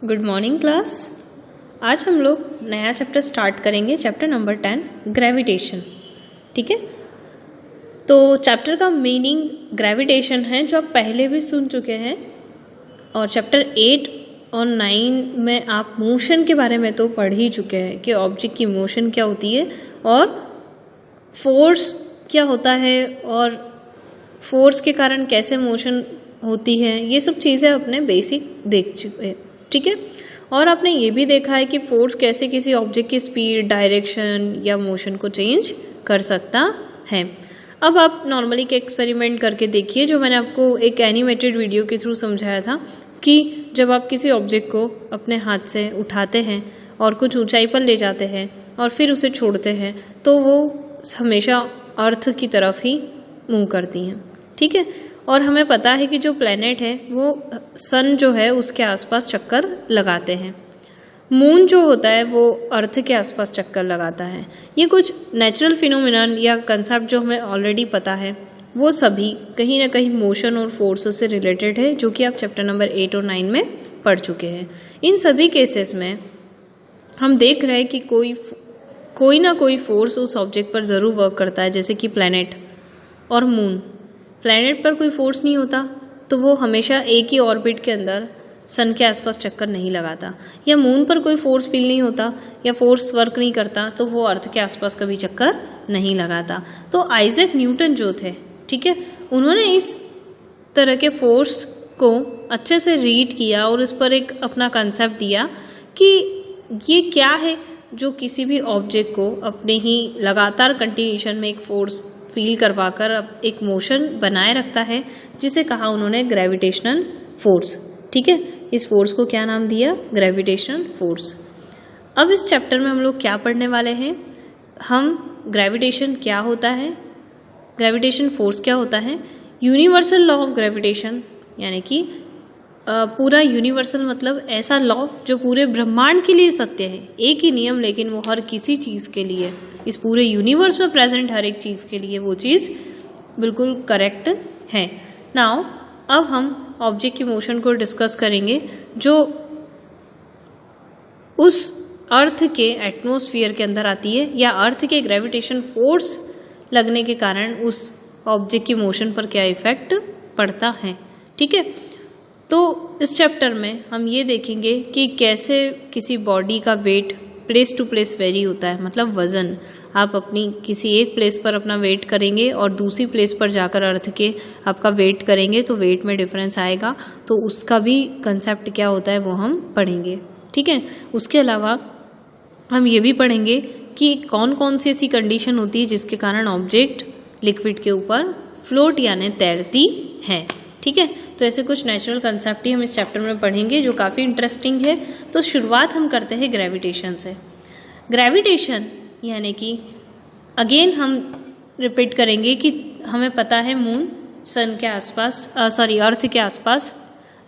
Good morning class. आज हम लोग नया चैप्टर स्टार्ट करेंगे, चैप्टर नंबर 10 ग्रेविटेशन। ठीक है, तो चैप्टर का मीनिंग ग्रेविटेशन है जो आप पहले भी सुन चुके हैं, और चैप्टर 8 और 9 में आप मोशन के बारे में तो पढ़ ही चुके हैं कि ऑब्जेक्ट की मोशन क्या होती है और फोर्स क्या होता है और फोर्स के कारण कैसे मोशन होती है। ये सब चीज़ें अपने बेसिक देख चुके हैं। ठीक है, और आपने ये भी देखा है कि फोर्स कैसे किसी ऑब्जेक्ट की स्पीड, डायरेक्शन या मोशन को चेंज कर सकता है। अब आप नॉर्मली के एक्सपेरिमेंट करके देखिए, जो मैंने आपको एक एनिमेटेड वीडियो के थ्रू समझाया था कि जब आप किसी ऑब्जेक्ट को अपने हाथ से उठाते हैं और कुछ ऊंचाई पर ले जाते हैं और फिर उसे छोड़ते हैं तो वो हमेशा अर्थ की तरफ ही मूव करती हैं। ठीक है, और हमें पता है कि जो प्लैनेट है वो सन जो है उसके आसपास चक्कर लगाते हैं। मून जो होता है वो अर्थ के आसपास चक्कर लगाता है। ये कुछ नेचुरल फिनोमिनन या कंसेप्ट जो हमें ऑलरेडी पता है, वो सभी कहीं ना कहीं मोशन और फोर्स से रिलेटेड है, जो कि आप चैप्टर नंबर 8 और 9 में पढ़ चुके हैं। इन सभी केसेस में हम देख रहे हैं कि कोई ना कोई फोर्स उस ऑब्जेक्ट पर ज़रूर वर्क करता है, जैसे कि प्लैनेट और मून। प्लैनेट पर कोई फोर्स नहीं होता तो वो हमेशा एक ही ऑर्बिट के अंदर सन के आसपास चक्कर नहीं लगाता, या मून पर कोई फोर्स फील नहीं होता या फोर्स वर्क नहीं करता तो वो अर्थ के आसपास कभी चक्कर नहीं लगाता। तो आइजैक न्यूटन जो थे, ठीक है, उन्होंने इस तरह के फोर्स को अच्छे से रीड किया और इस पर एक अपना कंसेप्ट दिया कि ये क्या है जो किसी भी ऑब्जेक्ट को अपने ही लगातार कंटिन्यूशन में एक फोर्स फील करवाकर एक मोशन बनाए रखता है, जिसे कहा उन्होंने ग्रेविटेशनल फोर्स। ठीक है, इस फोर्स को क्या नाम दिया? Gravitational force. अब इस चैप्टर में हम लोग क्या पढ़ने वाले हैं? हम ग्रेविटेशन क्या होता है, ग्रेविटेशन फोर्स क्या होता है, यूनिवर्सल लॉ ऑफ ग्रेविटेशन, यानी कि पूरा यूनिवर्सल मतलब ऐसा लॉ जो पूरे ब्रह्मांड के लिए सत्य है, एक ही नियम लेकिन वो हर किसी चीज़ के लिए, इस पूरे यूनिवर्स में प्रेजेंट हर एक चीज़ के लिए वो चीज़ बिल्कुल करेक्ट है। नाउ अब हम ऑब्जेक्ट की मोशन को डिस्कस करेंगे जो उस अर्थ के एटमॉस्फेयर के अंदर आती है, या अर्थ के ग्रेविटेशन फोर्स लगने के कारण उस ऑब्जेक्ट की मोशन पर क्या इफेक्ट पड़ता है। ठीक है, तो इस चैप्टर में हम ये देखेंगे कि कैसे किसी बॉडी का weight place to place vary होता है, मतलब वज़न। आप अपनी किसी एक प्लेस पर अपना वेट करेंगे और दूसरी प्लेस पर जाकर अर्थ के आपका वेट करेंगे तो वेट में डिफरेंस आएगा, तो उसका भी कंसेप्ट क्या होता है वो हम पढ़ेंगे। ठीक है, उसके अलावा हम ये भी पढ़ेंगे कि कौन कौन सी ऐसी कंडीशन होती है जिसके कारण ऑब्जेक्ट लिक्विड के ऊपर फ्लोट यानी तैरती है। ठीक है, तो ऐसे कुछ नेचुरल कंसेप्ट ही हम इस चैप्टर में पढ़ेंगे जो काफ़ी इंटरेस्टिंग है। तो शुरुआत हम करते हैं ग्रेविटेशन से। ग्रेविटेशन यानी कि अगेन हम रिपीट करेंगे कि हमें पता है मून सन के आसपास अर्थ के आसपास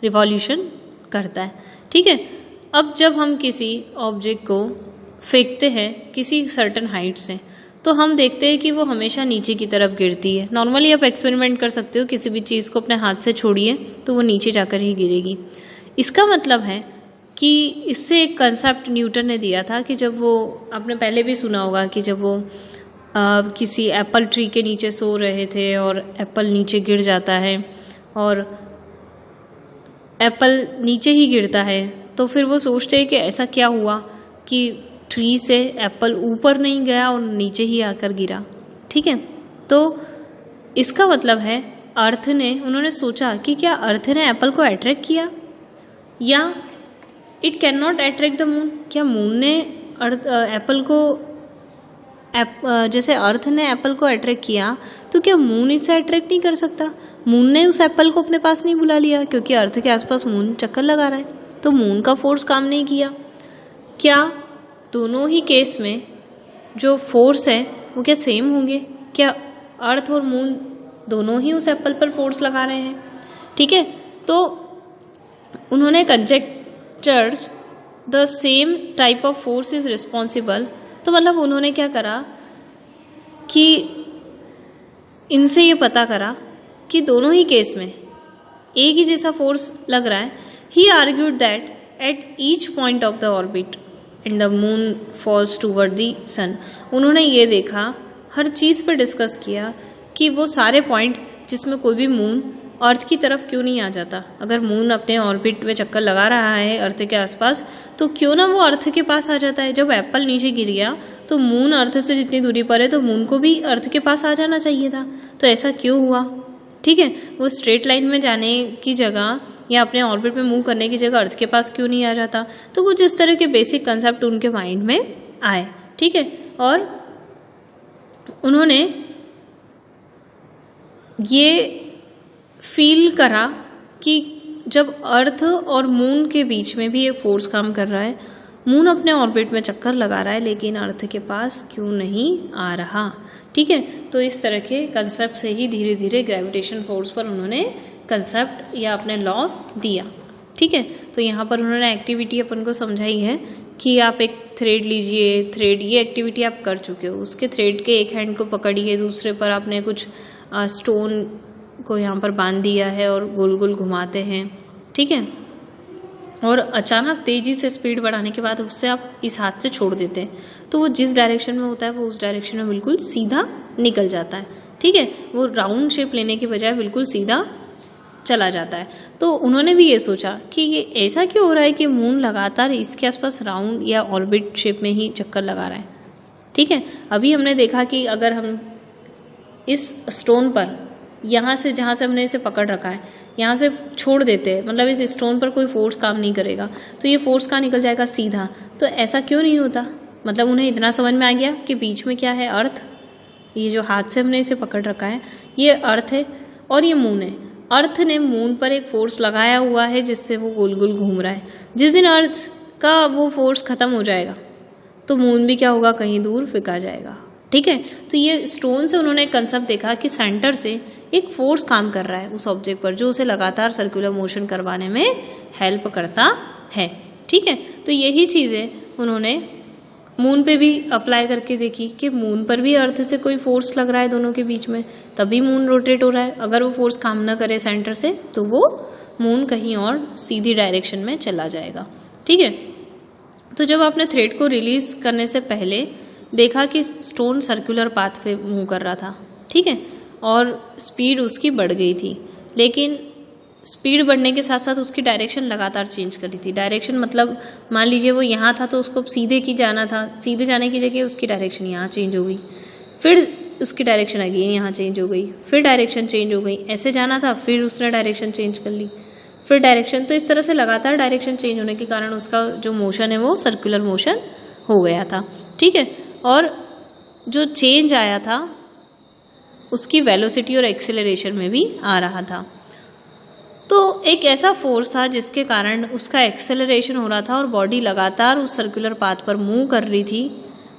रिवॉल्यूशन करता है। ठीक है, अब जब हम किसी ऑब्जेक्ट को फेंकते हैं किसी सर्टन हाइट से तो हम देखते हैं कि वो हमेशा नीचे की तरफ गिरती है। नॉर्मली आप एक्सपेरिमेंट कर सकते हो, किसी भी चीज़ को अपने हाथ से छोड़िए तो वो नीचे जाकर ही गिरेगी। इसका मतलब है कि इससे एक कंसेप्ट न्यूटन ने दिया था कि जब वो, आपने पहले भी सुना होगा कि जब वो किसी एप्पल ट्री के नीचे सो रहे थे और एप्पल नीचे गिर जाता है और एप्पल नीचे ही गिरता है, तो फिर वो सोचते हैं कि ऐसा क्या हुआ कि ट्री से एप्पल ऊपर नहीं गया और नीचे ही आकर गिरा। ठीक है, तो इसका मतलब है अर्थ ने, उन्होंने सोचा कि क्या अर्थ ने एप्पल को अट्रैक्ट किया, या it can not attract the moon. क्या मून ने एप्पल को जैसे अर्थ ने एप्पल को अट्रैक्ट किया तो क्या मून इससे अट्रैक्ट नहीं कर सकता? मून ने उस एप्पल को अपने पास नहीं बुला लिया क्योंकि अर्थ के आसपास मून चक्कर लगा रहा है, तो मून का फोर्स काम नहीं किया। क्या दोनों ही केस में जो फोर्स है वो क्या सेम होंगे? क्या अर्थ और मून दोनों ही उस एप्पल पर फोर्स लगा रहे हैं? ठीक है, तो उन्होंने conjectures the same type of force is responsible. तो मतलब उन्होंने क्या करा कि इनसे ये पता करा कि दोनों ही केस में एक ही जैसा फोर्स लग रहा है। He argued that at each point of the orbit and the moon falls toward the sun. उन्होंने ये देखा, हर चीज़ पर डिस्कस किया कि वो सारे पॉइंट जिसमें कोई भी मून अर्थ की तरफ क्यों नहीं आ जाता। अगर मून अपने ऑर्बिट में चक्कर लगा रहा है अर्थ के आसपास, तो क्यों ना वो अर्थ के पास आ जाता है। जब एप्पल नीचे गिर गया तो मून अर्थ से जितनी दूरी पर है तो मून को भी अर्थ के पास आ जाना चाहिए था, तो ऐसा क्यों हुआ। ठीक है, वो स्ट्रेट लाइन में जाने की जगह या अपने ऑर्बिट में मूव करने की जगह अर्थ के पास क्यों नहीं आ जाता। तो कुछ इस तरह के बेसिक कंसेप्ट उनके माइंड में आए। ठीक है, और उन्होंने ये फील करा कि जब अर्थ और मून के बीच में भी एक फोर्स काम कर रहा है, मून अपने ऑर्बिट में चक्कर लगा रहा है लेकिन अर्थ के पास क्यों नहीं आ रहा। ठीक है, तो इस तरह के कंसेप्ट से ही धीरे धीरे ग्रेविटेशन फोर्स पर उन्होंने कंसेप्ट या अपने लॉ दिया। ठीक है, तो यहाँ पर उन्होंने एक्टिविटी अपन को समझाई है कि आप एक थ्रेड लीजिए, थ्रेड ये एक्टिविटी आप कर चुके हो, उसके थ्रेड के एक हैंड को पकड़िए, दूसरे पर आपने कुछ स्टोन को यहाँ पर बांध दिया है और गोल गोल घुमाते हैं। ठीक है, और अचानक तेज़ी से स्पीड बढ़ाने के बाद उससे आप इस हाथ से छोड़ देते हैं, तो वो जिस डायरेक्शन में होता है वो उस डायरेक्शन में बिल्कुल सीधा निकल जाता है। ठीक है, वो राउंड शेप लेने के बजाय बिल्कुल सीधा चला जाता है। तो उन्होंने भी ये सोचा कि ये ऐसा क्यों हो रहा है कि मून लगातार इसके आसपास राउंड या ऑर्बिट शेप में ही चक्कर लगा रहा है। ठीक है, अभी हमने देखा कि अगर हम इस स्टोन पर यहाँ से, जहाँ से हमने इसे पकड़ रखा है, यहाँ से छोड़ देते हैं, मतलब इस स्टोन पर कोई फोर्स काम नहीं करेगा, तो ये फोर्स कहाँ निकल जाएगा, सीधा। तो ऐसा क्यों नहीं होता, मतलब उन्हें इतना समझ में आ गया कि बीच में क्या है, अर्थ। ये जो हाथ से हमने इसे पकड़ रखा है ये अर्थ है और ये मून है। अर्थ ने मून पर एक फोर्स लगाया हुआ है जिससे वो गोल गोल घूम रहा है। जिस दिन अर्थ का वो फोर्स खत्म हो जाएगा तो मून भी क्या होगा, कहीं दूर फेंका जाएगा। ठीक है, तो ये स्टोन से उन्होंने एक कंसेप्ट देखा कि सेंटर से एक फोर्स काम कर रहा है उस ऑब्जेक्ट पर, जो उसे लगातार सर्कुलर मोशन करवाने में हेल्प करता है। ठीक है, तो यही चीज़ें उन्होंने मून पे भी अप्लाई करके देखी कि मून पर भी अर्थ से कोई फोर्स लग रहा है दोनों के बीच में, तभी मून रोटेट हो रहा है। अगर वो फोर्स काम ना करे सेंटर से तो वो मून कहीं और सीधी डायरेक्शन में चला जाएगा। ठीक है, तो जब आपने थ्रेड को रिलीज करने से पहले देखा कि स्टोन सर्कुलर पाथ पे मूव कर रहा था। ठीक है, और स्पीड उसकी बढ़ गई थी, लेकिन स्पीड बढ़ने के साथ साथ उसकी डायरेक्शन लगातार चेंज कर रही थी। डायरेक्शन मतलब मान लीजिए वो यहाँ था तो उसको सीधे की जाना था, सीधे जाने की जगह उसकी डायरेक्शन यहाँ चेंज हो गई, फिर उसकी डायरेक्शन अगेन यहाँ चेंज हो गई, फिर डायरेक्शन चेंज हो गई। ऐसे जाना था, फिर उसने डायरेक्शन चेंज कर ली, फिर डायरेक्शन। तो इस तरह से लगातार डायरेक्शन चेंज होने के कारण उसका जो मोशन है वो सर्कुलर मोशन हो गया था। ठीक है, और जो चेंज आया था उसकी वेलोसिटी और एक्सेलरेशन में भी आ रहा था। तो एक ऐसा फोर्स था जिसके कारण उसका एक्सेलरेशन हो रहा था और बॉडी लगातार उस सर्कुलर पाथ पर मूव कर रही थी।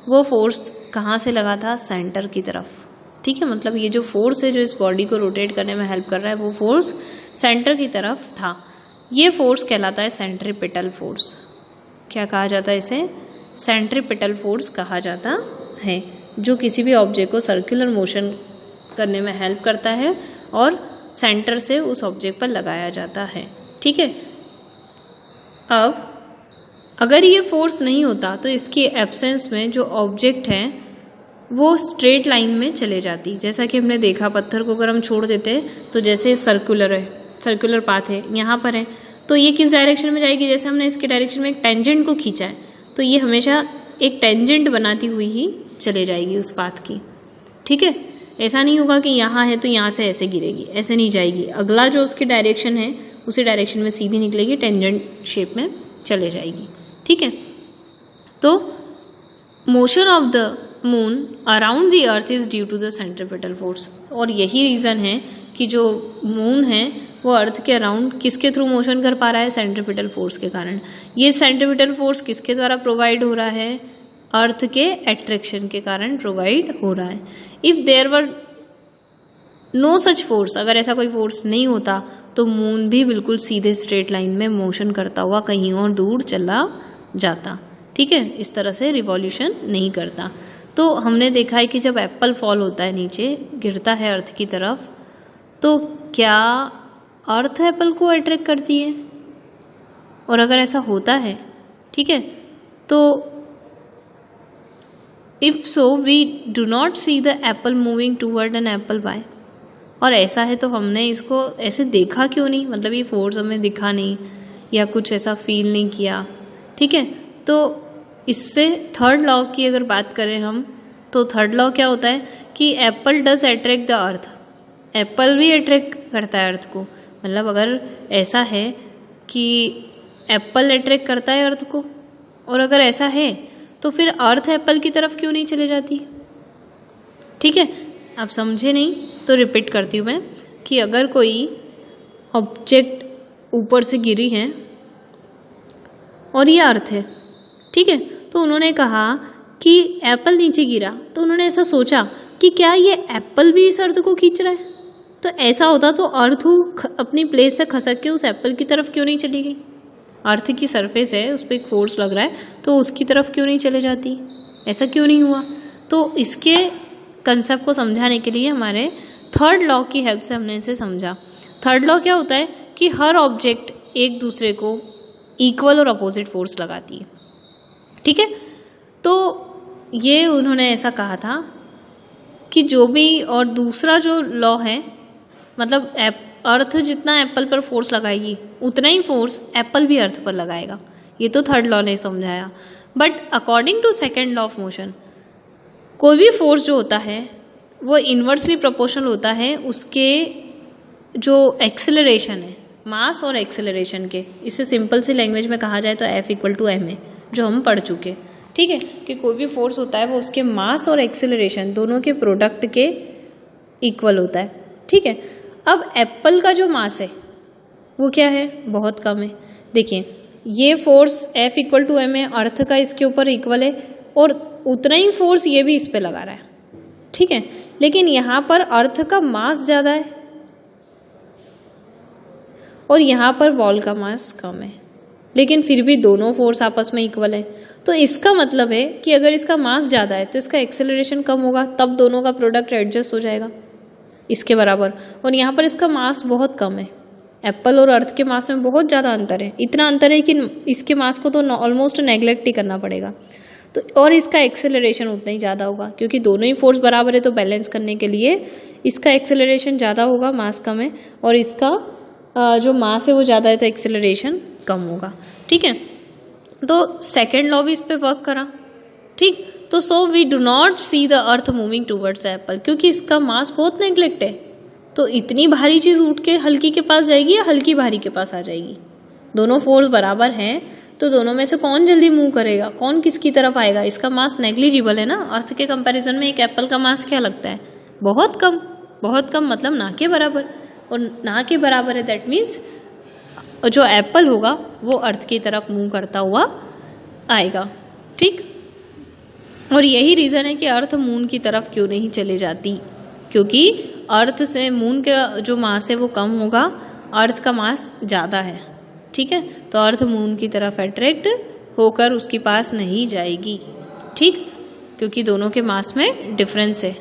वो फोर्स कहाँ से लगा था, सेंटर की तरफ। ठीक है, मतलब ये जो फोर्स है जो इस बॉडी को रोटेट करने में हेल्प कर रहा है वो फोर्स सेंटर की तरफ था। ये फोर्स कहलाता है सेंट्रीपिटल फोर्स। क्या कहा जाता है इसे, सेंट्रीपिटल फोर्स कहा जाता है, जो किसी भी ऑब्जेक्ट को सर्कुलर मोशन करने में हेल्प करता है और सेंटर से उस ऑब्जेक्ट पर लगाया जाता है। ठीक है, अब अगर ये फोर्स नहीं होता तो इसकी एब्सेंस में जो ऑब्जेक्ट है वो स्ट्रेट लाइन में चले जाती। जैसा कि हमने देखा, पत्थर को अगर हम छोड़ देते तो जैसे सर्कुलर है, सर्कुलर पाथ है, यहाँ पर है, तो ये किस डायरेक्शन में जाएगी, जैसे हमने इसके डायरेक्शन में एक टेंजेंट को खींचा है तो ये हमेशा एक टेंजेंट बनाती हुई ही चले जाएगी उस पाथ की। ठीक है, ऐसा नहीं होगा कि यहाँ है तो यहाँ से ऐसे गिरेगी, ऐसे नहीं जाएगी। अगला जो उसकी डायरेक्शन है उसी डायरेक्शन में सीधी निकलेगी, टेंजेंट शेप में चले जाएगी। ठीक है, तो motion of the moon around the earth is due to the centripetal force. और यही रीज़न है कि जो मून है वो अर्थ के अराउंड किसके थ्रू मोशन कर पा रहा है, सेंट्रीपिटल फोर्स के कारण। ये सेंट्रीपिटल फोर्स किसके द्वारा प्रोवाइड हो रहा है, अर्थ के एट्रैक्शन के कारण प्रोवाइड हो रहा है। If there were no such force, अगर ऐसा कोई फोर्स नहीं होता तो मून भी बिल्कुल सीधे स्ट्रेट लाइन में मोशन करता हुआ कहीं और दूर चला जाता। ठीक है, इस तरह से रिवॉल्यूशन नहीं करता। तो हमने देखा है कि जब एप्पल फॉल होता है, नीचे गिरता है अर्थ की तरफ, तो क्या अर्थ एप्पल को अट्रैक्ट करती है? और अगर ऐसा होता है, ठीक है, तो if so we do not see the apple moving toward an apple by, और ऐसा है तो हमने इसको ऐसे देखा क्यों नहीं, मतलब ये फोर्स हमें दिखा नहीं या कुछ ऐसा फील नहीं किया, ठीक है। तो इससे थर्ड लॉ की अगर बात करें हम, तो थर्ड लॉ क्या होता है कि Apple does attract the earth, Apple भी अट्रैक्ट करता है अर्थ को। मतलब अगर ऐसा है कि एप्पल अट्रैक्ट करता है अर्थ को, और अगर ऐसा है तो फिर अर्थ एप्पल की तरफ क्यों नहीं चले जाती, ठीक है। आप समझे नहीं तो रिपीट करती हूँ मैं कि अगर कोई ऑब्जेक्ट ऊपर से गिरी है और ये अर्थ है, ठीक है, तो उन्होंने कहा कि एप्पल नीचे गिरा, तो उन्होंने ऐसा सोचा कि क्या ये एप्पल भी इस अर्थ को खींच रहा है। तो ऐसा होता तो अर्थ अपनी प्लेस से खसक के उस एप्पल की तरफ क्यों नहीं चली गई। अर्थ की सरफेस है, उस पर एक फोर्स लग रहा है, तो उसकी तरफ क्यों नहीं चले जाती, ऐसा क्यों नहीं हुआ। तो इसके कंसेप्ट को समझाने के लिए हमारे थर्ड लॉ की हेल्प से हमने इसे समझा। थर्ड लॉ क्या होता है कि हर ऑब्जेक्ट एक दूसरे को इक्वल और अपोजिट फोर्स लगाती है, ठीक है। तो ये उन्होंने ऐसा कहा था कि जो भी, और दूसरा जो लॉ है, मतलब अर्थ जितना एप्पल पर फोर्स लगाएगी उतना ही फोर्स एप्पल भी अर्थ पर लगाएगा, ये तो थर्ड लॉ ने समझाया। But according to second law of motion, कोई भी फोर्स जो होता है वो इन्वर्सली प्रोपोर्शनल होता है उसके जो एक्सेलरेशन है, मास और एक्सेलरेशन के। इसे सिंपल सी लैंग्वेज में कहा जाए तो F=ma, जो हम पढ़ चुके, ठीक है, कि कोई भी फोर्स होता है वो उसके मास और एक्सेलरेशन दोनों के प्रोडक्ट के इक्वल होता है, ठीक है। अब एप्पल का जो मास है वो क्या है, बहुत कम है। देखिए ये फोर्स F=ma अर्थ का इसके ऊपर इक्वल है, और उतना ही फोर्स ये भी इस पे लगा रहा है, ठीक है। लेकिन यहाँ पर अर्थ का मास ज़्यादा है और यहाँ पर बॉल का मास कम है, लेकिन फिर भी दोनों फोर्स आपस में इक्वल है। तो इसका मतलब है कि अगर इसका मास ज़्यादा है तो इसका एक्सेलरेशन कम होगा, तब दोनों का प्रोडक्ट एडजस्ट हो जाएगा इसके बराबर। और यहाँ पर इसका मास बहुत कम है, एप्पल और अर्थ के मास में बहुत ज़्यादा अंतर है, इतना अंतर है कि इसके मास को तो ऑलमोस्ट नेग्लेक्ट ही करना पड़ेगा। तो और इसका एक्सेलरेशन उतना ही ज़्यादा होगा, क्योंकि दोनों ही फोर्स बराबर है, तो बैलेंस करने के लिए इसका एक्सेलरेशन ज़्यादा होगा, मास कम है, और इसका जो मास है वो ज़्यादा है तो एक्सेलरेशन कम होगा, ठीक है। तो सेकेंड लॉ भी इस पे वर्क करा, ठीक। तो so we do not see the earth moving towards the apple, क्योंकि इसका मास बहुत नेग्लेक्ट है। तो इतनी भारी चीज़ उठ के हल्की के पास जाएगी या हल्की भारी के पास आ जाएगी, दोनों फोर्स बराबर हैं, तो दोनों में से कौन जल्दी मूव करेगा, कौन किसकी तरफ आएगा। इसका मास नेग्लिजिबल है ना, अर्थ के कंपैरिजन में एक एप्पल का मास क्या लगता है, बहुत कम, बहुत कम, मतलब ना के बराबर, और ना के बराबर है दैट मीन्स जो एप्पल होगा वो अर्थ की तरफ मूव करता हुआ आएगा, ठीक। और यही रीज़न है कि अर्थ मून की तरफ क्यों नहीं चले जाती, क्योंकि अर्थ से मून का जो मास है वो कम होगा, अर्थ का मास ज़्यादा है, ठीक है। तो अर्थ मून की तरफ अट्रैक्ट होकर उसके पास नहीं जाएगी, ठीक, क्योंकि दोनों के मास में डिफरेंस है,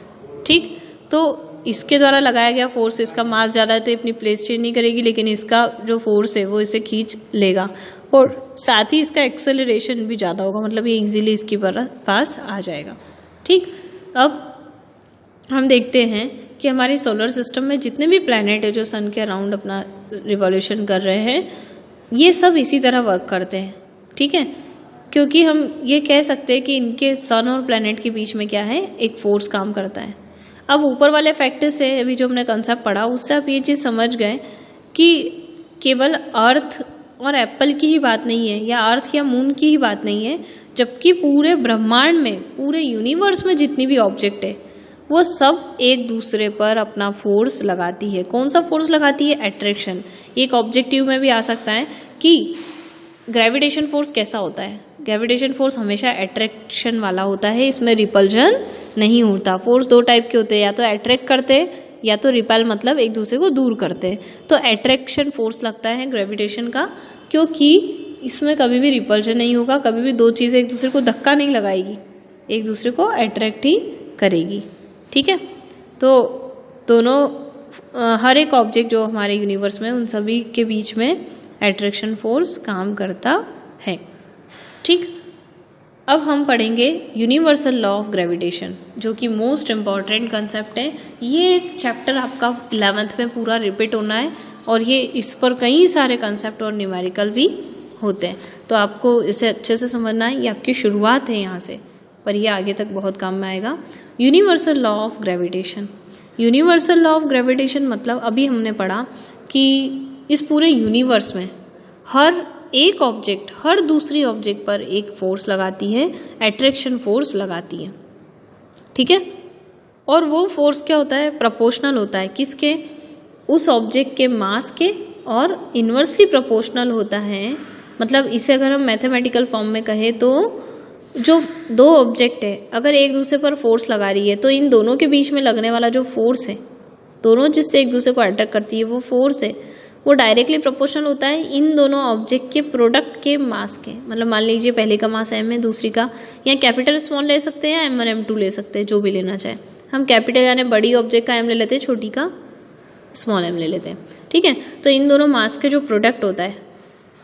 ठीक। तो इसके द्वारा लगाया गया फोर्स, इसका मास ज़्यादा है तो अपनी प्लेस चेंज नहीं करेगी, लेकिन इसका जो फोर्स है वो इसे खींच लेगा, और साथ ही इसका एक्सेलरेशन भी ज़्यादा होगा, मतलब ये इजीली इसके पास आ जाएगा, ठीक। अब हम देखते हैं कि हमारे सोलर सिस्टम में जितने भी प्लैनेट है जो सन के अराउंड अपना रिवॉल्यूशन कर रहे हैं, ये सब इसी तरह वर्क करते हैं, ठीक है। क्योंकि हम ये कह सकते हैं कि इनके सन और प्लैनेट के बीच में क्या है, एक फोर्स काम करता है। अब ऊपर वाले फैक्टर से अभी जो हमने कंसेप्ट पढ़ा उससे आप ये चीज़ समझ गए कि केवल अर्थ और एप्पल की ही बात नहीं है, या अर्थ या मून की ही बात नहीं है, जबकि पूरे ब्रह्मांड में, पूरे यूनिवर्स में जितनी भी ऑब्जेक्ट है वो सब एक दूसरे पर अपना फोर्स लगाती है। कौन सा फोर्स लगाती है, अट्रैक्शन। एक ऑब्जेक्टिव में भी आ सकता है कि ग्रेविटेशन फोर्स कैसा होता है, ग्रेविटेशन फोर्स हमेशा अट्रैक्शन वाला होता है, इसमें रिपल्जन नहीं होता। फोर्स दो टाइप के होते हैं, या तो अट्रैक्ट करते हैं या तो रिपेल, मतलब एक दूसरे को दूर करते हैं। तो अट्रैक्शन फोर्स लगता है ग्रेविटेशन का, क्योंकि इसमें कभी भी रिपल्जन नहीं होगा, कभी भी दो चीज़ें एक दूसरे को धक्का नहीं लगाएगी, एक दूसरे को अट्रैक्ट ही करेगी, ठीक है। तो दोनों हर एक ऑब्जेक्ट जो हमारे यूनिवर्स में उन सभी के बीच में एट्रैक्शन फोर्स काम करता है। ठीक, अब हम पढ़ेंगे यूनिवर्सल लॉ ऑफ ग्रेविटेशन, जो कि मोस्ट इम्पॉर्टेंट कंसेप्ट है। ये एक चैप्टर आपका 11th में पूरा रिपीट होना है और ये इस पर कई सारे कंसेप्ट और न्यूमेरिकल भी होते हैं, तो आपको इसे अच्छे से समझना है। ये आपकी शुरुआत है यहाँ से, पर ये आगे तक बहुत काम में आएगा। Universal law of gravitation, universal law of gravitation मतलब अभी हमने पढ़ा कि इस पूरे यूनिवर्स में हर एक ऑब्जेक्ट हर दूसरी ऑब्जेक्ट पर एक फोर्स लगाती है, एट्रैक्शन फोर्स लगाती है। ठीक है, और वो फोर्स क्या होता है, प्रोपोर्शनल होता है किसके, उस ऑब्जेक्ट के मास के, और इन्वर्सली प्रोपोर्शनल होता है। मतलब इसे अगर हम मैथमेटिकल फॉर्म में कहें तो जो दो ऑब्जेक्ट है अगर एक दूसरे पर फोर्स लगा रही है तो इन दोनों के बीच में लगने वाला जो फोर्स है, दोनों जिससे एक दूसरे को अट्रैक्ट करती है वो फोर्स है, वो डायरेक्टली प्रोपोर्शनल होता है इन दोनों ऑब्जेक्ट के प्रोडक्ट के मास के। मतलब मान लीजिए पहले का मास m है, दूसरी का, या कैपिटल स्मॉल ले सकते हैं या m1 m2 ले सकते हैं, जो भी लेना चाहे। हम कैपिटल यानी बड़ी ऑब्जेक्ट का m ले लेते हैं, छोटी का स्मॉल m ले लेते हैं। ठीक है, तो इन दोनों मास के जो प्रोडक्ट होता है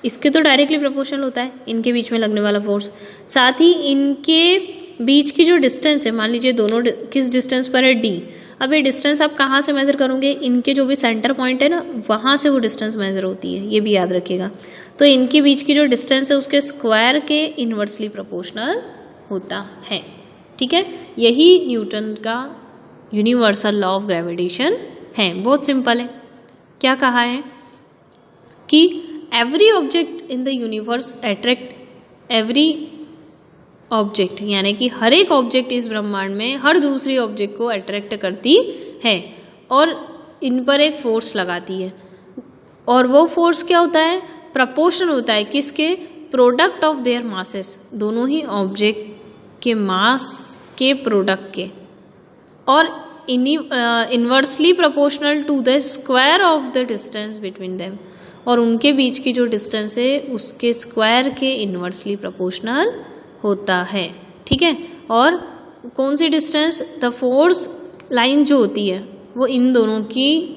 इसके तो डायरेक्टली प्रोपोर्शनल होता है इनके बीच में लगने वाला फोर्स। साथ ही इनके बीच की जो डिस्टेंस है, मान लीजिए दोनों किस डिस्टेंस पर है d। अब ये डिस्टेंस आप कहाँ से मेजर करोगे, इनके जो भी सेंटर पॉइंट है ना वहाँ से वो डिस्टेंस मेजर होती है, ये भी याद रखिएगा। तो इनके बीच की जो डिस्टेंस है उसके स्क्वायर के इन्वर्सली प्रोपोर्शनल होता है। ठीक है, यही न्यूटन का यूनिवर्सल लॉ ऑफ ग्रेविटेशन है। बहुत सिंपल है। क्या कहा है कि every object in the universe attract every object, यानी कि हर एक ऑब्जेक्ट इस ब्रह्मांड में हर दूसरी ऑब्जेक्ट को अट्रैक्ट करती है और इन पर एक फोर्स लगाती है। और वो फोर्स क्या होता है, प्रोपोर्शनल होता है किसके, प्रोडक्ट ऑफ देयर मासेस, दोनों ही ऑब्जेक्ट के मास के प्रोडक्ट के, और inversely proportional to the square of the distance between them, और उनके बीच की जो डिस्टेंस है उसके स्क्वायर के इनवर्सली प्रोपोर्शनल होता है। ठीक है, और कौन सी डिस्टेंस, द फोर्स लाइन जो होती है वो इन दोनों की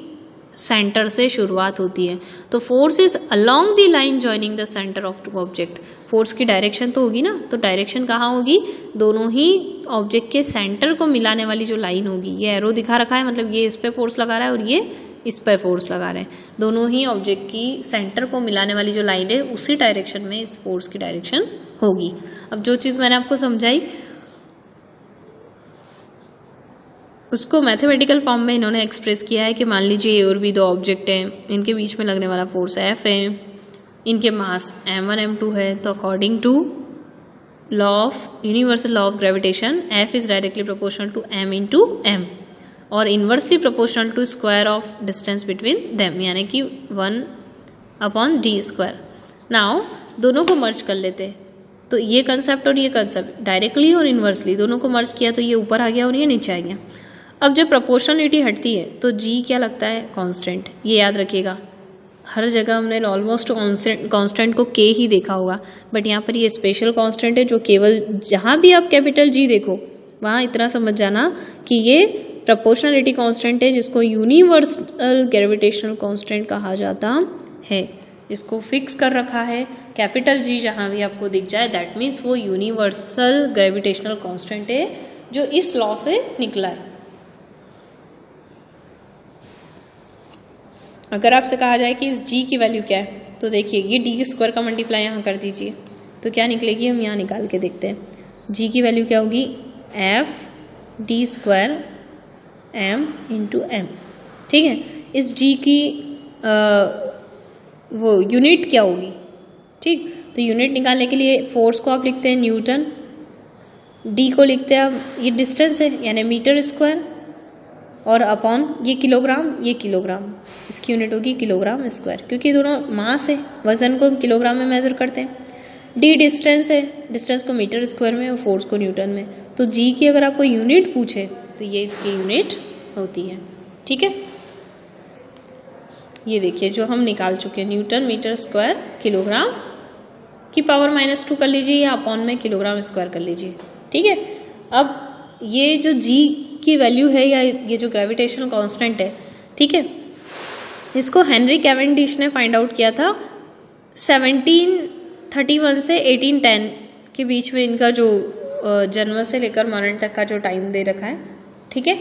सेंटर से शुरुआत होती है। तो force is along the line joining the centre of two object. Force की डायरेक्शन तो होगी ना, तो डायरेक्शन कहाँ होगी, दोनों ही ऑब्जेक्ट के सेंटर को मिलाने वाली जो लाइन होगी, ये एरो दिखा रखा है, मतलब ये इस पे फोर्स लगा रहा है और ये इस पर फोर्स लगा रहे हैं, दोनों ही ऑब्जेक्ट की सेंटर को मिलाने वाली जो लाइन है उसी डायरेक्शन में इस फोर्स की डायरेक्शन होगी। अब जो चीज़ मैंने आपको समझाई उसको मैथमेटिकल फॉर्म में इन्होंने एक्सप्रेस किया है कि मान लीजिए ये और भी दो ऑब्जेक्ट हैं, इनके बीच में लगने वाला फोर्स F है, इनके मास m1 m2 है, तो according to law of universal law of gravitation F is directly proportional to m into m और inversely proportional to square of distance between them, यानी कि 1/d²। नाउ दोनों को मर्ज कर लेते हैं, तो ये कंसेप्ट और ये कंसेप्ट डायरेक्टली और इन्वर्सली दोनों को मर्ज किया तो ये ऊपर आ गया और ये नीचे आ गया। अब जब प्रोपोर्शनलिटी हटती है तो g क्या लगता है, कांस्टेंट। ये याद रखिएगा, हर जगह हमने ऑलमोस्ट कांस्टेंट को k ही देखा होगा, बट यहाँ पर ये स्पेशल कांस्टेंट है जो केवल जहाँ भी आप कैपिटल G देखो वहाँ इतना समझ जाना कि ये प्रोपोर्शनलिटी कांस्टेंट है, जिसको यूनिवर्सल ग्रेविटेशनल कांस्टेंट कहा जाता है। इसको फिक्स कर रखा है, कैपिटल G जहाँ भी आपको दिख जाए दैट मीन्स वो यूनिवर्सल ग्रेविटेशनल कांस्टेंट है जो इस लॉ से निकला है। अगर आपसे कहा जाए कि इस g की वैल्यू क्या है, तो देखिए ये d² का मल्टीप्लाई यहाँ कर दीजिए तो क्या निकलेगी, हम यहाँ निकाल के देखते हैं। g की वैल्यू क्या होगी, f d² m into m। ठीक है, इस g की वो यूनिट क्या होगी। ठीक, तो यूनिट निकालने के लिए फोर्स को आप लिखते हैं न्यूटन, d को लिखते हैं आप, ये डिस्टेंस है यानी मीटर स्क्वायर, और अपॉन ये किलोग्राम, ये किलोग्राम, इसकी यूनिट होगी किलोग्राम स्क्वायर, क्योंकि दोनों मास है, वजन को हम किलोग्राम में मेजर करते हैं। d डिस्टेंस है, डिस्टेंस को मीटर स्क्वायर में और फोर्स को न्यूटन में। तो g की अगर आपको यूनिट पूछे तो ये इसकी यूनिट होती है। ठीक है, ये देखिए जो हम निकाल चुके हैं, न्यूटन मीटर स्क्वायर किलोग्राम की पावर -2 कर लीजिए या अपॉन में किलोग्राम स्क्वायर कर लीजिए। ठीक है, अब ये जो g की वैल्यू है या ये जो ग्रेविटेशनल कांस्टेंट है, ठीक है, इसको हेनरी कैवेंडिश ने फाइंड आउट किया था 1731 से 1810 के बीच में इनका जो जन्म से लेकर मरण तक का जो टाइम दे रखा है, ठीक है।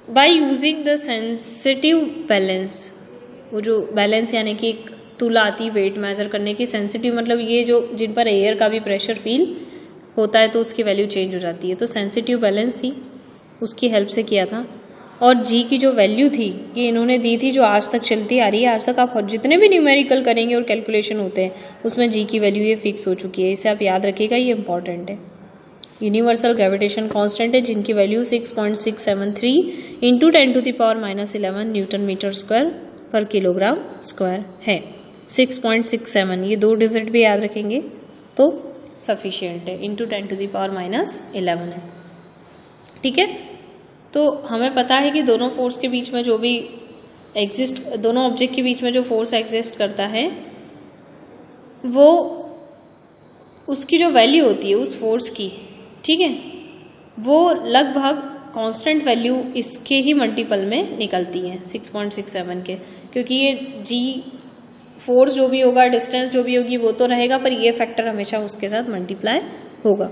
By using the sensitive balance, वो जो बैलेंस यानी कि एक तुला आती वेट मेजर करने की, सेंसिटिव मतलब ये जो जिन पर एयर का भी प्रेशर फील होता है तो उसकी वैल्यू चेंज हो जाती है, तो सेंसिटिव बैलेंस थी, उसकी हेल्प से किया था। और जी की जो वैल्यू थी ये इन्होंने दी थी जो आज तक चलती आ रही है। आज तक आप जितने भी न्यूमेरिकल करेंगे और कैलकुलेशन होते हैं उसमें जी की वैल्यू ये फिक्स हो चुकी है, इसे आप याद रखिएगा, ये इंपॉर्टेंट है। यूनिवर्सल ग्रेविटेशन कांस्टेंट है जिनकी value 6.673 into 10⁻⁻11 newton metre square per kilogram square है। 6.67 ये 2 डिजिट भी याद रखेंगे तो सफिशियंट है, इंटू 10⁻⁻11 है, ठीक है। तो हमें पता है कि दोनों फोर्स के बीच में जो भी एग्जिस्ट, दोनों ऑब्जेक्ट के बीच में जो फोर्स एग्जिस्ट करता है वो उसकी जो वैल्यू होती है उस फोर्स की, ठीक है, वो लगभग कांस्टेंट वैल्यू इसके ही मल्टीपल में निकलती है 6.67 के, क्योंकि ये जी फोर्स जो भी होगा, डिस्टेंस जो भी होगी वो तो रहेगा, पर ये फैक्टर हमेशा उसके साथ मल्टीप्लाई होगा।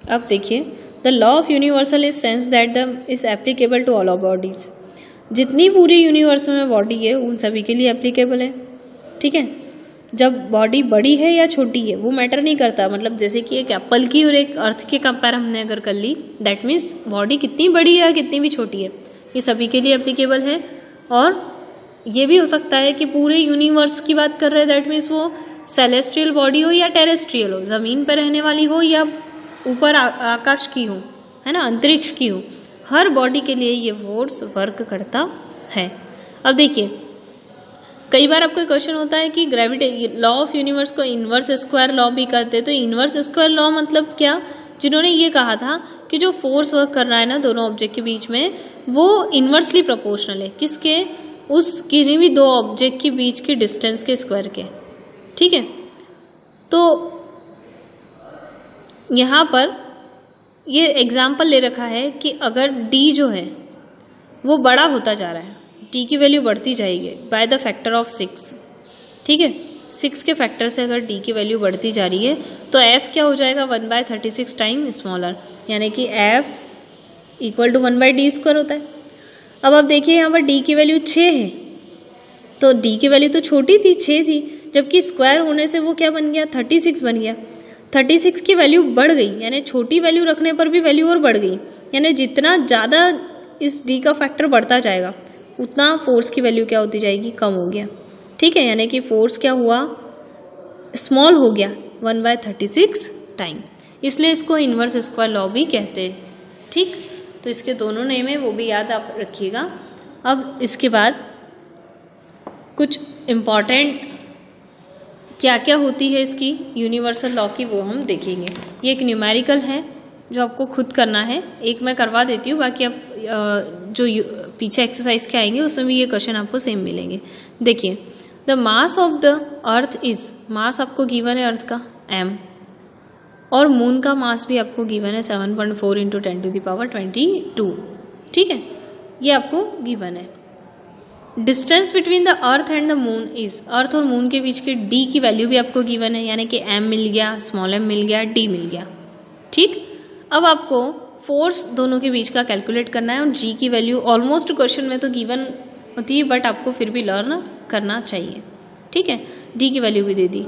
अब देखिए, the law of universal is sense that the is applicable to all of bodies. जितनी पूरी यूनिवर्स में बॉडी है उन सभी के लिए एप्लीकेबल है, ठीक है। जब बॉडी बड़ी है या छोटी है वो मैटर नहीं करता, मतलब जैसे कि एक एप्पल की और एक अर्थ के कंपेयर हमने अगर कर ली, दैट मीन्स बॉडी कितनी बड़ी है कितनी भी छोटी है ये सभी के लिए एप्लीकेबल है। और ये भी हो सकता है कि पूरे यूनिवर्स की बात कर रहे हैं, दैट मीन्स वो सेलेस्ट्रियल बॉडी हो या टेरेस्ट्रियल हो, ज़मीन पर रहने वाली हो या ऊपर आकाश की हो, है ना, अंतरिक्ष की हो, हर बॉडी के लिए ये फोर्स वर्क करता है। अब देखिए, कई बार आपको क्वेश्चन होता है कि ग्रेविटी लॉ ऑफ यूनिवर्स को इनवर्स स्क्वायर लॉ भी कहते हैं, तो इनवर्स स्क्वायर लॉ मतलब क्या, जिन्होंने ये कहा था कि जो फोर्स वर्क कर रहा है ना दोनों ऑब्जेक्ट के बीच में वो इनवर्सली प्रोपोर्शनल है, किसके, उस किसी भी दो ऑब्जेक्ट के बीच की डिस्टेंस के स्क्वायर के, ठीक है। तो यहाँ पर ये एग्जाम्पल ले रखा है कि अगर d जो है वो बड़ा होता जा रहा है, d की वैल्यू बढ़ती जाएगी बाय द फैक्टर ऑफ 6, ठीक है, 6 के फैक्टर से अगर d की वैल्यू बढ़ती जा रही है तो f क्या हो जाएगा 1/36 टाइम स्मॉलर, यानी कि f इक्वल टू 1/d² होता है। अब आप देखिए यहाँ पर d की वैल्यू 6 है, तो d की वैल्यू तो छोटी थी 6 थी, जबकि स्क्वायर होने से वो क्या बन गया 36 बन गया। 36 की वैल्यू बढ़ गई, यानी छोटी वैल्यू रखने पर भी वैल्यू और बढ़ गई, यानी जितना ज़्यादा इस d का फैक्टर बढ़ता जाएगा उतना फोर्स की वैल्यू क्या होती जाएगी, कम हो गया, ठीक है। यानी कि फोर्स क्या हुआ, स्मॉल हो गया 1/36 टाइम, इसलिए इसको इनवर्स स्क्वायर लॉ भी कहते हैं, ठीक। तो इसके दोनों नेम है वो भी याद आप रखिएगा। अब इसके बाद कुछ इम्पॉर्टेंट क्या क्या होती है इसकी यूनिवर्सल लॉ की वो हम देखेंगे। ये एक न्यूमेरिकल है जो आपको खुद करना है, एक मैं करवा देती हूँ, बाकी आप जो पीछे एक्सरसाइज के आएंगे उसमें भी ये क्वेश्चन आपको सेम मिलेंगे। देखिए, the mass of the earth is, mass आपको गिवन है अर्थ का m, और मून का मास भी आपको गिवन है 7.4 इंटू 10⁻22, ठीक है, ये आपको गिवन है। Distance between the earth and the moon is, earth और मून के बीच के d की वैल्यू भी आपको गिवन है, यानी कि m मिल गया, स्मॉल m मिल गया, d मिल गया, ठीक। अब आपको फोर्स दोनों के बीच का कैलकुलेट करना है, और g की वैल्यू ऑलमोस्ट क्वेश्चन में तो गिवन होती है, बट आपको फिर भी लर्न करना चाहिए, ठीक है। d की वैल्यू भी दे दी।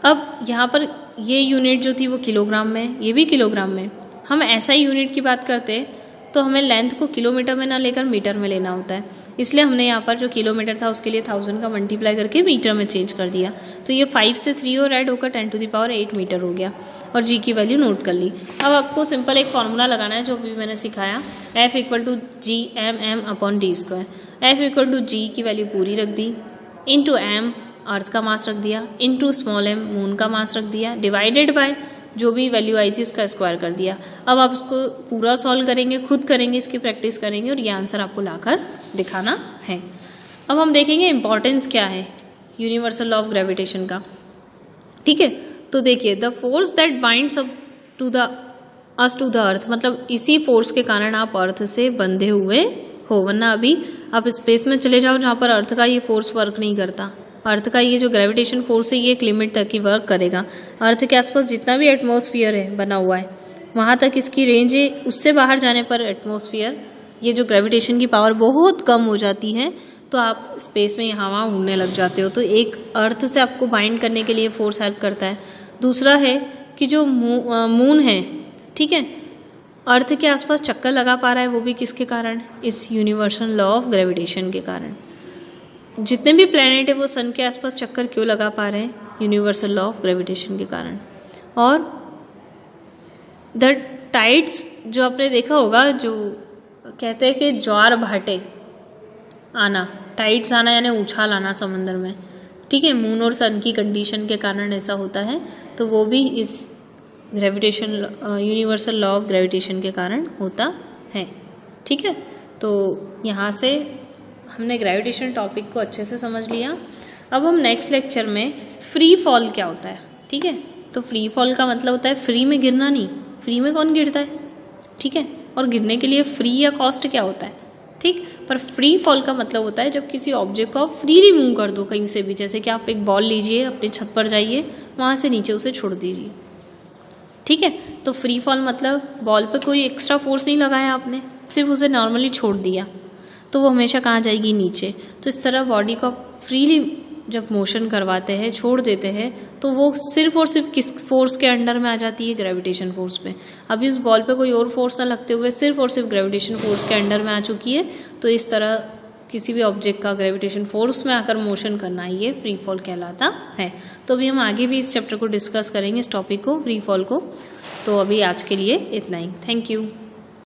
अब यहाँ पर ये यूनिट जो थी वो किलोग्राम में, ये भी किलोग्राम में। हम ऐसा ही यूनिट की बात करते हैं तो हमें लेंथ को किलोमीटर में ना लेकर मीटर में लेना होता है, इसलिए हमने यहाँ पर जो किलोमीटर था उसके लिए 1000 का मल्टीप्लाई करके मीटर में चेंज कर दिया, तो ये 5 से 3 और ऐड होकर 10⁸ मीटर हो गया, और g की वैल्यू नोट कर ली। अब आपको सिंपल एक फॉर्मूला लगाना है जो भी मैंने सिखाया, F equal to g/m/d²। F equal to g की वैल्यू पूरी रख दी, इंटू m अर्थ का मास रख दिया, इंटू स्मॉल m मून का मास रख दिया, डिवाइडेड बाय जो भी वैल्यू आई थी उसका स्क्वायर कर दिया। अब आप उसको पूरा सॉल्व करेंगे, खुद करेंगे, इसकी प्रैक्टिस करेंगे और ये आंसर आपको लाकर दिखाना है। अब हम देखेंगे इंपॉर्टेंस क्या है यूनिवर्सल लॉ ऑफ ग्रेविटेशन का, ठीक है। तो देखिए, the force that binds up to the earth, मतलब इसी फोर्स के कारण आप अर्थ से बंधे हुए हो, वरना अभी आप स्पेस में चले जाओ जहाँ पर अर्थ का ये फोर्स वर्क नहीं करता। अर्थ का ये जो ग्रेविटेशन फोर्स है ये एक लिमिट तक ही वर्क करेगा। अर्थ के आसपास जितना भी एटमॉस्फेयर है बना हुआ है वहाँ तक इसकी रेंज है, उससे बाहर जाने पर एटमॉस्फेयर ये जो ग्रेविटेशन की पावर बहुत कम हो जाती है, तो आप स्पेस में यहाँ वहाँ उड़ने लग जाते हो। तो एक अर्थ से आपको बाइंड करने के लिए फोर्स हेल्प करता है। दूसरा है कि जो मून है, ठीक है, अर्थ के आसपास चक्कर लगा पा रहा है, वो भी किसके कारण? इस यूनिवर्सल लॉ ऑफ ग्रेविटेशन के कारण। जितने भी प्लैनेट है वो सन के आसपास चक्कर क्यों लगा पा रहे हैं? यूनिवर्सल लॉ ऑफ ग्रेविटेशन के कारण। और द टाइड्स जो आपने देखा होगा, जो कहते हैं कि ज्वार भाटे आना, टाइड्स आना यानी उछाल आना समंदर में, ठीक है, मून और सन की कंडीशन के कारण ऐसा होता है। तो वो भी इस gravitation universal law of gravitation के कारण होता है, ठीक है। तो यहाँ से हमने ग्रेविटेशन टॉपिक को अच्छे से समझ लिया। अब हम नेक्स्ट लेक्चर में फ्री फॉल क्या होता है, ठीक है। तो फ्री फॉल का मतलब होता है फ्री में गिरना नहीं, फ्री में कौन गिरता है, ठीक है, और गिरने के लिए फ्री या कॉस्ट क्या होता है, ठीक। पर फ्री फॉल का मतलब होता है जब किसी ऑब्जेक्ट को आप फ्रीली मूव कर दो कहीं से भी, जैसे कि आप एक बॉल लीजिए, अपनी छत पर जाइए, वहाँ से नीचे उसे छोड़ दीजिए, ठीक है। तो फ्री फॉल मतलब बॉल पे कोई एक्स्ट्रा फोर्स नहीं लगाया आपने, सिर्फ उसे नॉर्मली छोड़ दिया, तो वो हमेशा कहाँ जाएगी? नीचे। तो इस तरह बॉडी को फ्रीली जब मोशन करवाते हैं, छोड़ देते हैं, तो वो सिर्फ और सिर्फ किस फोर्स के अंडर में आ जाती है? ग्रेविटेशन फोर्स पे। अभी उस बॉल पे कोई और फोर्स ना लगते हुए सिर्फ और सिर्फ ग्रेविटेशन फोर्स के अंडर में आ चुकी है। तो इस तरह किसी भी ऑब्जेक्ट का ग्रेविटेशन फोर्स में आकर मोशन करना, ये फ्री फॉल कहलाता है। तो अभी हम आगे भी इस चैप्टर को डिस्कस करेंगे, इस टॉपिक को, फ्री फॉल को। तो अभी आज के लिए इतना ही। Thank you.